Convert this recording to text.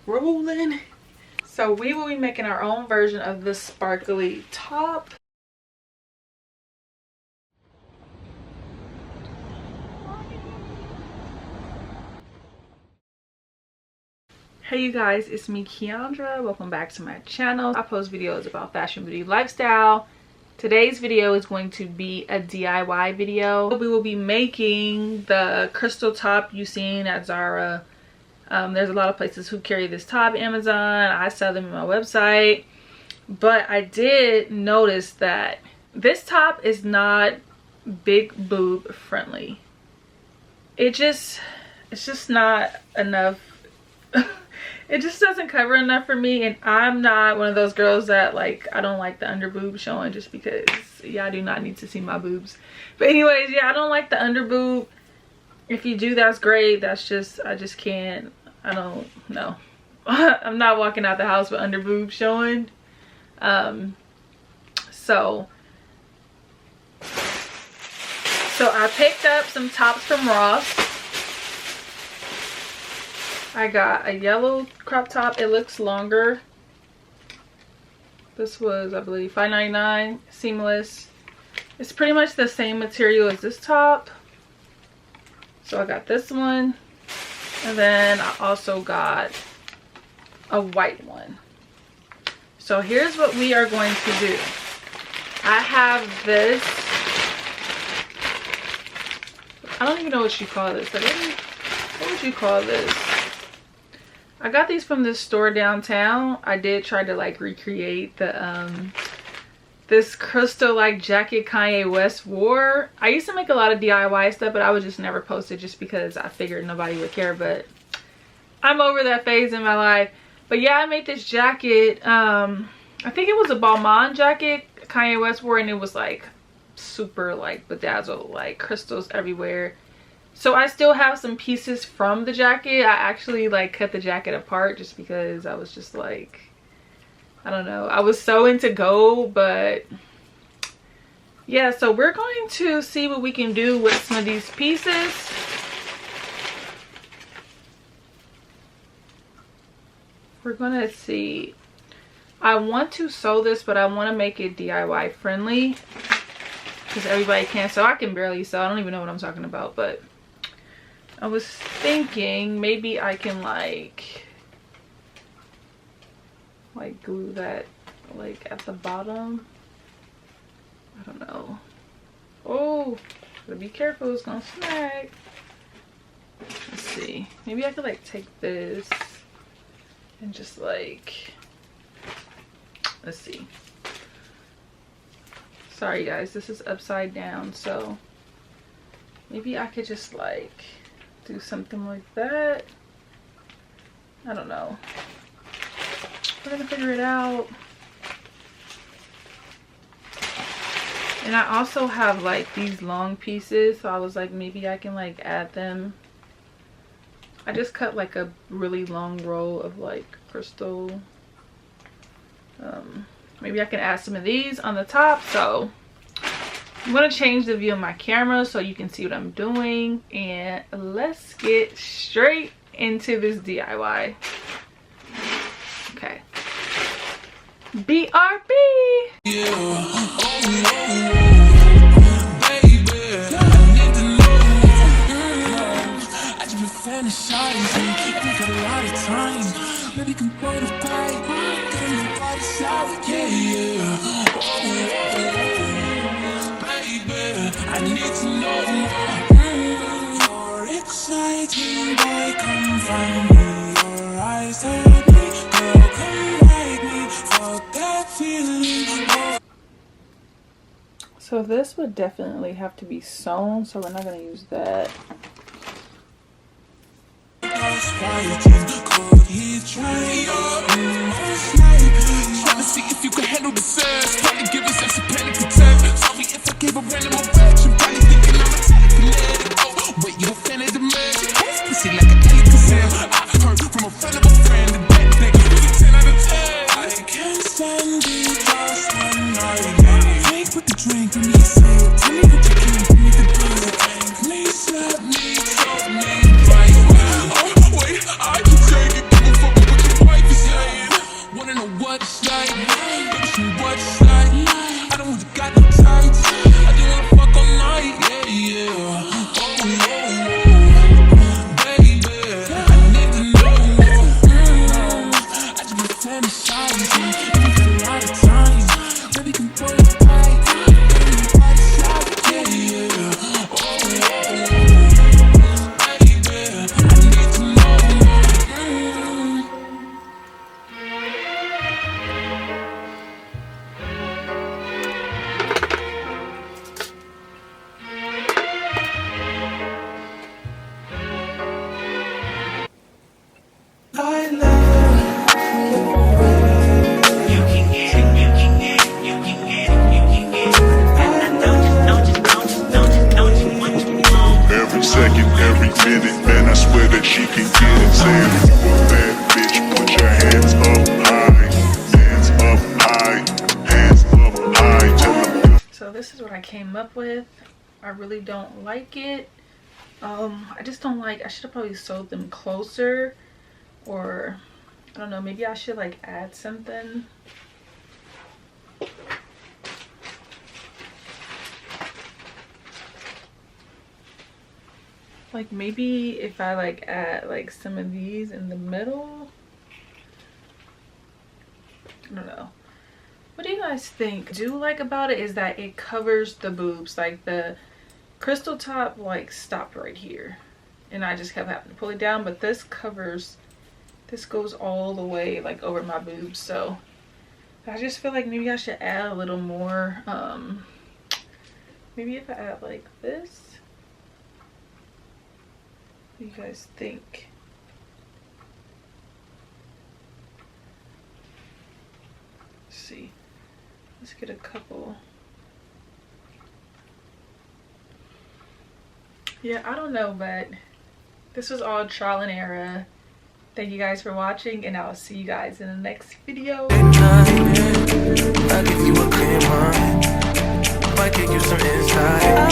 Rolling. So we will be making our own version of this sparkly top. Hey you guys, it's me Keandra. Welcome back to my channel. I post videos about fashion, beauty, lifestyle. Today's video is going to be a DIY video. We will be making the crystal top you've seen at Zara. There's a lot of places who carry this top, Amazon. I sell them on my website. But I did notice that this top is not big boob friendly. It's just not enough. It just doesn't cover enough for me, and I'm not one of those girls that like, I don't like the under boob showing just because y'all do not need to see my boobs. But anyways, yeah, I don't like the under boob. If you do, that's great. That's just, I just can't. I don't know. I'm not walking out the house with under boob showing. So I picked up some tops from Ross. I got a yellow crop top. It looks longer. This was, I believe, $5.99, seamless. It's pretty much the same material as this top. So I got this one. And then I also got a white one. So here's what we are going to do. I have this. I don't even know what you call this. What would you call this? I got these from this store downtown. I did try to like recreate the this crystal like jacket Kanye West wore. I used to make a lot of DIY stuff, but I would just never post it just because I figured nobody would care. But I'm over that phase in my life. But yeah, I made this jacket. I think it was a Balmain jacket Kanye West wore, and it was like super like bedazzled, like crystals everywhere. So I still have some pieces from the jacket. I actually like cut the jacket apart just because I was just like, I don't know. I was so into gold, but yeah, so we're going to see what we can do with some of these pieces. We're gonna see. I want to sew this, but I want to make it DIY friendly because everybody can sew. I can barely sew. I don't even know what I'm talking about, but I was thinking maybe I can like glue that like at the bottom. I don't know. Oh, gotta be careful, it's gonna snag. Let's see. Maybe I could like take this and just like, let's see. Sorry guys, this is upside down, so maybe I could just like do something like that. I don't know. We're gonna figure it out. And I also have like these long pieces, so I was like, maybe I can like add them. I just cut like a really long roll of like crystal. Maybe I can add some of these on the top. So I'm going to change the view of my camera so you can see what I'm doing, and let's get straight into this DIY. Okay. BRB! I need to know more exciting, boy, come find me. Your eyes hurt me, girl, come like me. Fuck that feeling. So this would definitely have to be sewn, so we're not going to use that. Could he try trying to see if you can handle the sex. Probably give us some panic attack. Sorry if I gave a random erection. Probably thinking I'm a tech and let it go. Wait, you a fan of the magic? Pussy like an Alakazam. I heard from a friend of a friend that nigga was a 10 out of 10. I can't stand it just one night. Drink with the drink, give me a sip. Tell me what you can, give me the good. Please let me, show me right. Oh, wait, I can take it. what's like. Baby, show me what's like. I don't want to got no tights. I just wanna fuck all night. Yeah, yeah. Oh, oh, oh. Baby, I need to know. I just been fantasizing. Even for a lot of time. Baby, can throw it back. Baby, what's like? Yeah, yeah. Oh, oh, oh. Baby, I need to know. I love You can get it, you can get it, you can get it, you can get it. And I don't you want you want. Every second, every minute, man, I swear that she can get it. Saying, if you a bad bitch, put your hands up high. Hands up high. Hands up high. Tell them. So this is what I came up with. I really don't like it. I just don't like, I should have probably sewed them closer, or I don't know, maybe I should like add something. Like maybe if I like add like some of these in the middle. I don't know. What do you guys think? Do like about it is that it covers the boobs. Like the crystal top like stopped right here and I just kept having to pull it down, but this covers, this goes all the way like over my boobs. So I just feel like maybe I should add a little more. Maybe if I add like this. What do you guys think? Let's see. Let's get a couple. Yeah, I don't know, but this was all trial and error. Thank you guys for watching, and I'll see you guys in the next video. I'll give you a clear mind. Might give you some insight.